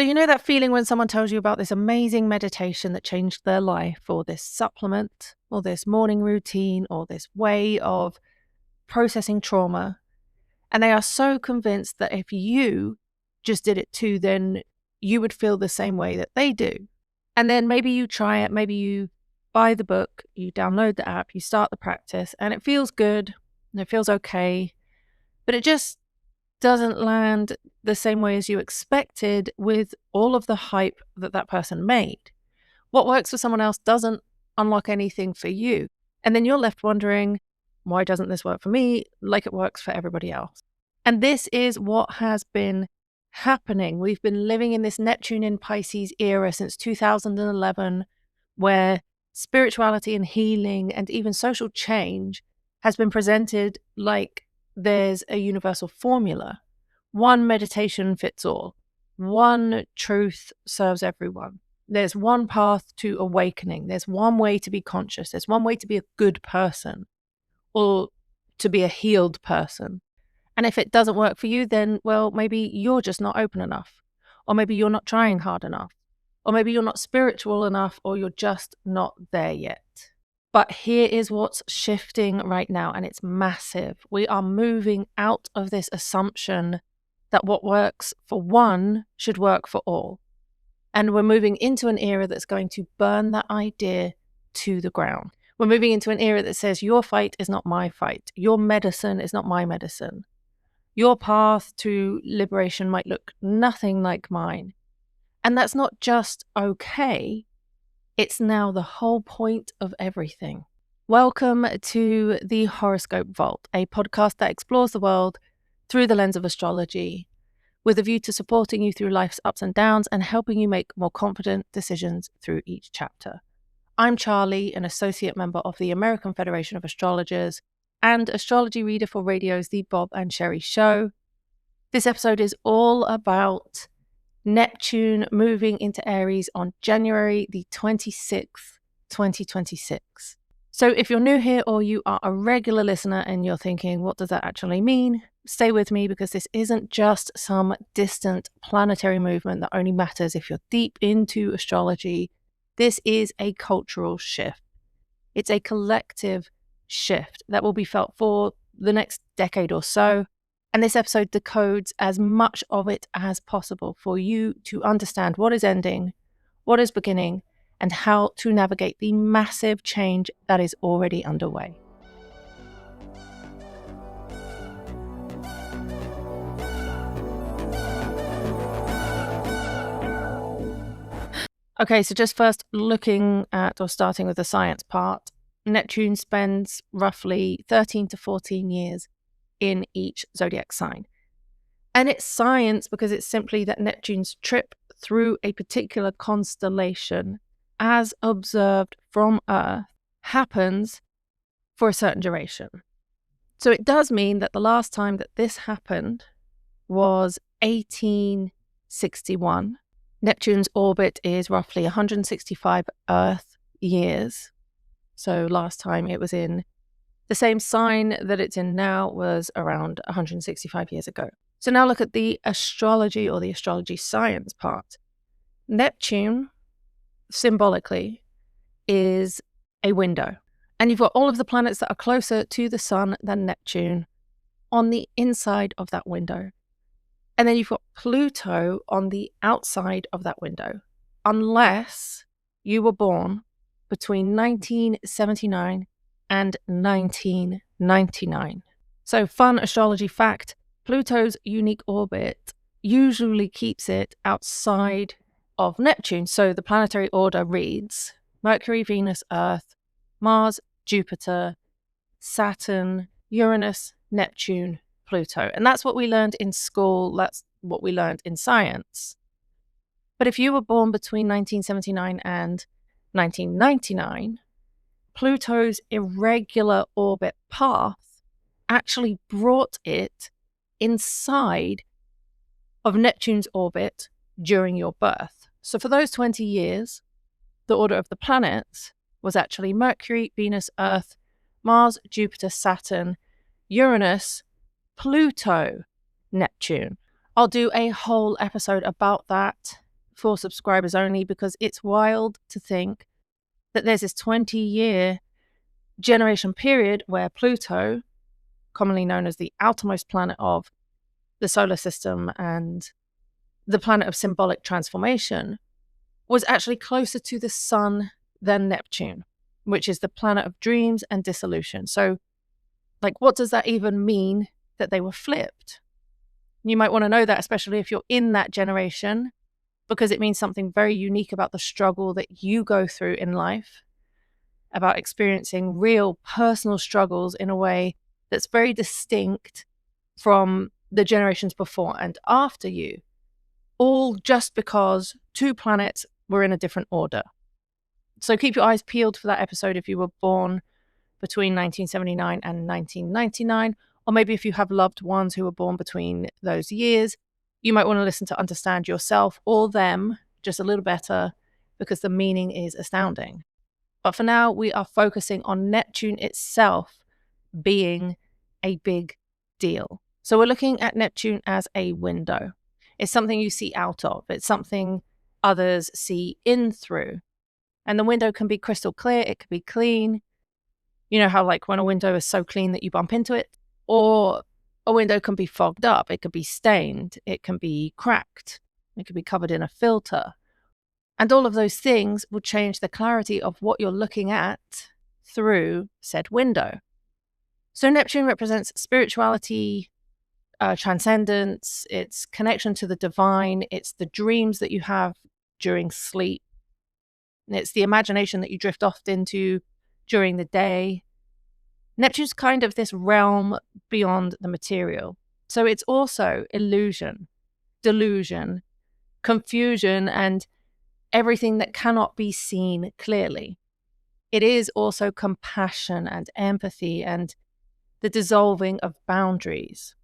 So you know that feeling when someone tells you about this amazing meditation that changed their life, or this supplement, or this morning routine, or this way of processing trauma, and they are so convinced that if you just did it too, then you would feel the same way that they do. And then maybe you try it, maybe you buy the book, you download the app, you start the practice, and it feels good, and it feels okay, but it just doesn't land the same way as you expected with all of the hype that that person made. What works for someone else doesn't unlock anything for you. And then you're left wondering, why doesn't this work for me like it works for everybody else? And this is what has been happening. We've been living in this Neptune in Pisces era since 2011, where spirituality and healing and even social change has been presented like there's a universal formula. One meditation fits all. One truth serves everyone. There's one path to awakening. There's one way to be conscious. There's one way to be a good person or to be a healed person. And if it doesn't work for you, then, well, maybe you're just not open enough. Or maybe you're not trying hard enough. Or maybe you're not spiritual enough, or you're just not there yet. But here is what's shifting right now, and it's massive. We are moving out of this assumption that what works for one should work for all. And we're moving into an era that's going to burn that idea to the ground. We're moving into an era that says your fight is not my fight. Your medicine is not my medicine. Your path to liberation might look nothing like mine. And that's not just okay. It's now the whole point of everything. Welcome to the Horoscope Vault, a podcast that explores the world through the lens of astrology, with a view to supporting you through life's ups and downs and helping you make more confident decisions through each chapter. I'm Charlie, an associate member of the American Federation of Astrologers and astrology reader for radio's The Bob and Sherry Show. This episode is all about Neptune moving into Aries on January the 26th, 2026. So if you're new here or you are a regular listener and you're thinking, what does that actually mean? Stay with me, because this isn't just some distant planetary movement that only matters if you're deep into astrology. This is a cultural shift. It's a collective shift that will be felt for the next decade or so. And this episode decodes as much of it as possible for you to understand what is ending, what is beginning, and how to navigate the massive change that is already underway. Okay, so just first looking at, or starting with the science part, Neptune spends roughly 13 to 14 years in each zodiac sign. And it's science because it's simply that Neptune's trip through a particular constellation, as observed from Earth, happens for a certain duration. So it does mean that the last time that this happened was 1861. Neptune's orbit is roughly 165 Earth years. So last time it was in the same sign that it's in now was around 165 years ago. So now look at the astrology, or the astrology science part. Neptune, symbolically, is a window. And you've got all of the planets that are closer to the sun than Neptune on the inside of that window. And then you've got Pluto on the outside of that window, unless you were born between 1979 and 1999. So fun astrology fact, Pluto's unique orbit usually keeps it outside of Neptune. So the planetary order reads Mercury, Venus, Earth, Mars, Jupiter, Saturn, Uranus, Neptune, Pluto. And that's what we learned in school. That's what we learned in science. But if you were born between 1979 and 1999, Pluto's irregular orbit path actually brought it inside of Neptune's orbit during your birth. So for those 20 years, the order of the planets was actually Mercury, Venus, Earth, Mars, Jupiter, Saturn, Uranus, Pluto, Neptune. I'll do a whole episode about that for subscribers only, because it's wild to think that there's this 20-year generation period where Pluto, commonly known as the outermost planet of the solar system and the planet of symbolic transformation, was actually closer to the sun than Neptune, which is the planet of dreams and dissolution. So, what does that even mean that they were flipped? You might want to know that, especially if you're in that generation, because it means something very unique about the struggle that you go through in life, about experiencing real personal struggles in a way that's very distinct from the generations before and after you, all just because two planets were in a different order. So keep your eyes peeled for that episode if you were born between 1979 and 1999, or maybe if you have loved ones who were born between those years, you might want to listen to understand yourself or them just a little better, because the meaning is astounding. But for now, we are focusing on Neptune itself being a big deal. So we're looking at Neptune as a window. It's something you see out of. It's something others see in through. And the window can be crystal clear. It can be clean. You know how when a window is so clean that you bump into it? Or a window can be fogged up. It could be stained. It can be cracked. It could be covered in a filter. And all of those things will change the clarity of what you're looking at through said window. So Neptune represents spirituality, transcendence, it's connection to the divine, it's the dreams that you have during sleep, it's the imagination that you drift off into during the day. Neptune's kind of this realm beyond the material. So it's also illusion, delusion, confusion, and everything that cannot be seen clearly. It is also compassion and empathy and the dissolving of boundaries.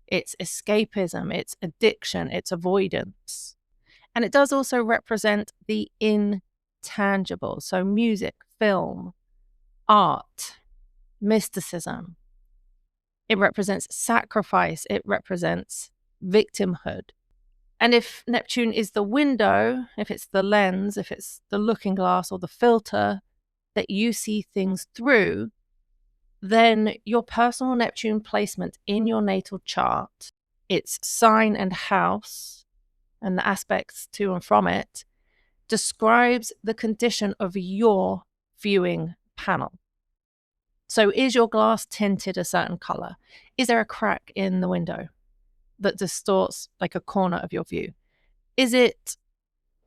It's escapism, it's addiction, it's avoidance. And it does also represent the intangible. So music, film, art, mysticism. It represents sacrifice. It represents victimhood. And if Neptune is the window, if it's the lens, if it's the looking glass or the filter that you see things through, then your personal Neptune placement in your natal chart, its sign and house, and the aspects to and from it, describes the condition of your viewing panel. So is your glass tinted a certain color? Is there a crack in the window that distorts a corner of your view? Is it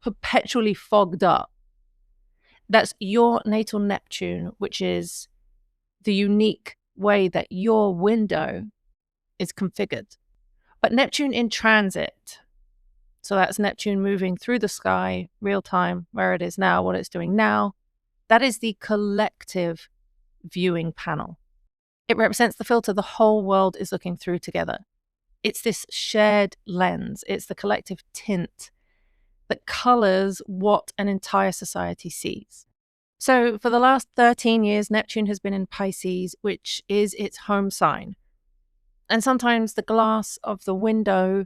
perpetually fogged up? That's your natal Neptune, which is the unique way that your window is configured. But Neptune in transit, so that's Neptune moving through the sky, real time, where it is now, what it's doing now, that is the collective viewing panel. It represents the filter the whole world is looking through together. It's this shared lens. It's the collective tint that colors what an entire society sees. So for the last 13 years, Neptune has been in Pisces, which is its home sign. And sometimes the glass of the window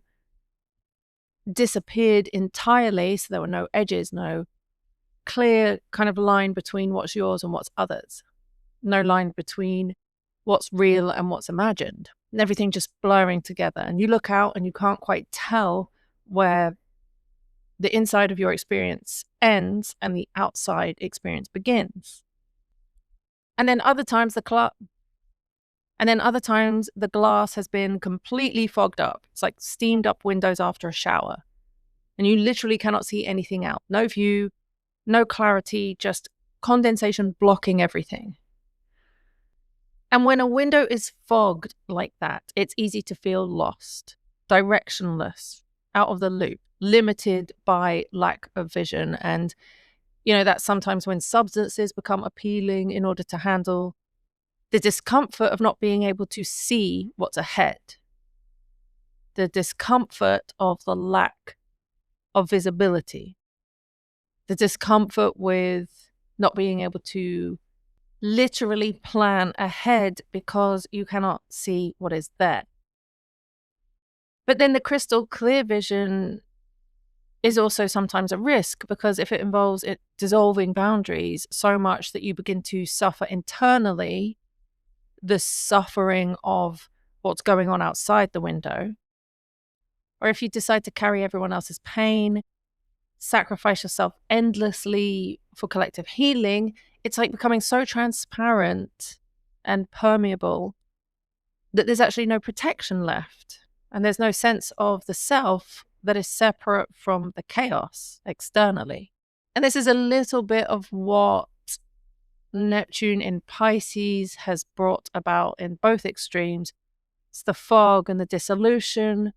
disappeared entirely, so there were no edges, no clear kind of line between what's yours and what's others. No line between what's real and what's imagined. And everything just blurring together. And you look out and you can't quite tell where the inside of your experience ends and the outside experience begins. And then other times the glass has been completely fogged up. It's like steamed up windows after a shower. And you literally cannot see anything out. No view, no clarity, just condensation blocking everything. And when a window is fogged like that, it's easy to feel lost, directionless, out of the loop, limited by lack of vision. And, that's sometimes when substances become appealing in order to handle the discomfort of not being able to see what's ahead, the discomfort of the lack of visibility, the discomfort with not being able to literally plan ahead because you cannot see what is there. But then the crystal clear vision is also sometimes a risk, because if it involves it dissolving boundaries so much that you begin to suffer internally the suffering of what's going on outside the window, or if you decide to carry everyone else's pain, sacrifice yourself endlessly for collective healing, it's like becoming so transparent and permeable that there's actually no protection left. And there's no sense of the self that is separate from the chaos externally. And this is a little bit of what Neptune in Pisces has brought about in both extremes. It's the fog and the dissolution,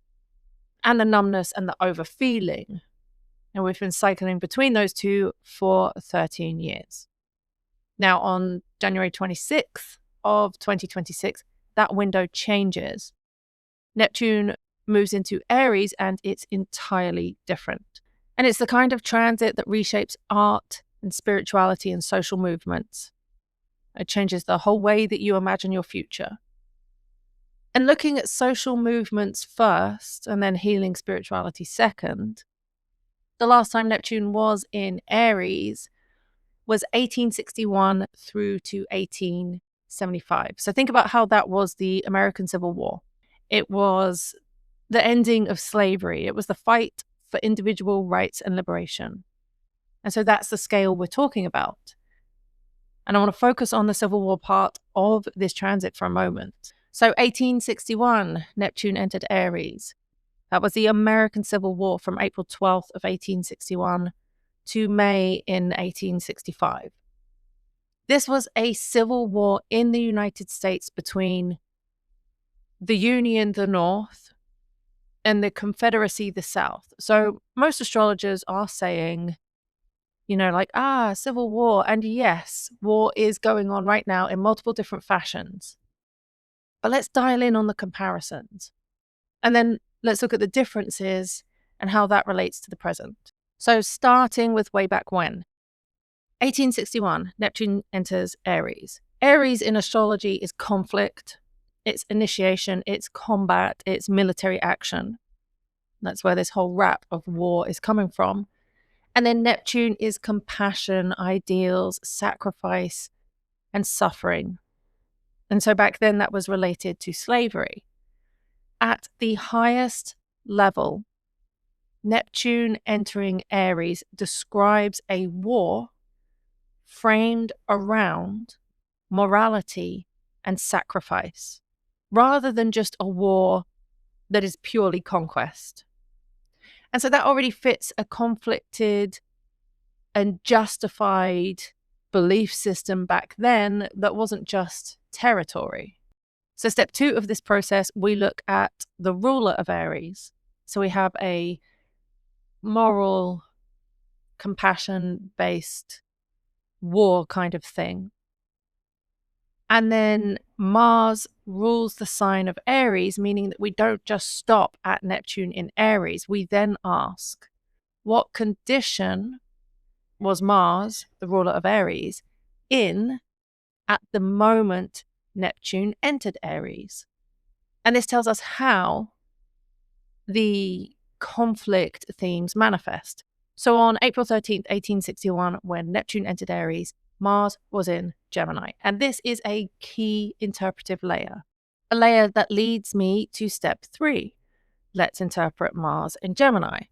and the numbness and the overfeeling. And we've been cycling between those two for 13 years. Now, on January 26th of 2026, that window changes. Neptune moves into Aries, and it's entirely different. And it's the kind of transit that reshapes art and spirituality and social movements. It changes the whole way that you imagine your future. And looking at social movements first, and then healing spirituality second, the last time Neptune was in Aries was 1861 through to 1875. So think about how that was the American Civil War. It was the ending of slavery. It was the fight for individual rights and liberation. And so that's the scale we're talking about. And I want to focus on the Civil War part of this transit for a moment. So 1861, Neptune entered Aries. That was the American Civil War from April 12th of 1861 to May in 1865. This was a civil war in the United States between the Union, the North, and the Confederacy, the South. So most astrologers are saying, civil war. And yes, war is going on right now in multiple different fashions. But let's dial in on the comparisons. And then let's look at the differences and how that relates to the present. So starting with way back when. 1861, Neptune enters Aries. Aries in astrology is conflict, it's initiation, it's combat, it's military action. That's where this whole rap of war is coming from. And then Neptune is compassion, ideals, sacrifice, and suffering. And so back then that was related to slavery. At the highest level, Neptune entering Aries describes a war framed around morality and sacrifice, rather than just a war that is purely conquest. And so that already fits a conflicted and justified belief system back then that wasn't just territory. So step 2 of this process, we look at the ruler of Aries. So we have a moral, compassion-based war kind of thing. And then Mars rules the sign of Aries, meaning that we don't just stop at Neptune in Aries. We then ask, what condition was Mars, the ruler of Aries, in at the moment Neptune entered Aries? And this tells us how the conflict themes manifest. So on April 13th, 1861, when Neptune entered Aries, Mars was in Gemini. And this is a key interpretive layer, a layer that leads me to step 3. Let's interpret Mars in Gemini.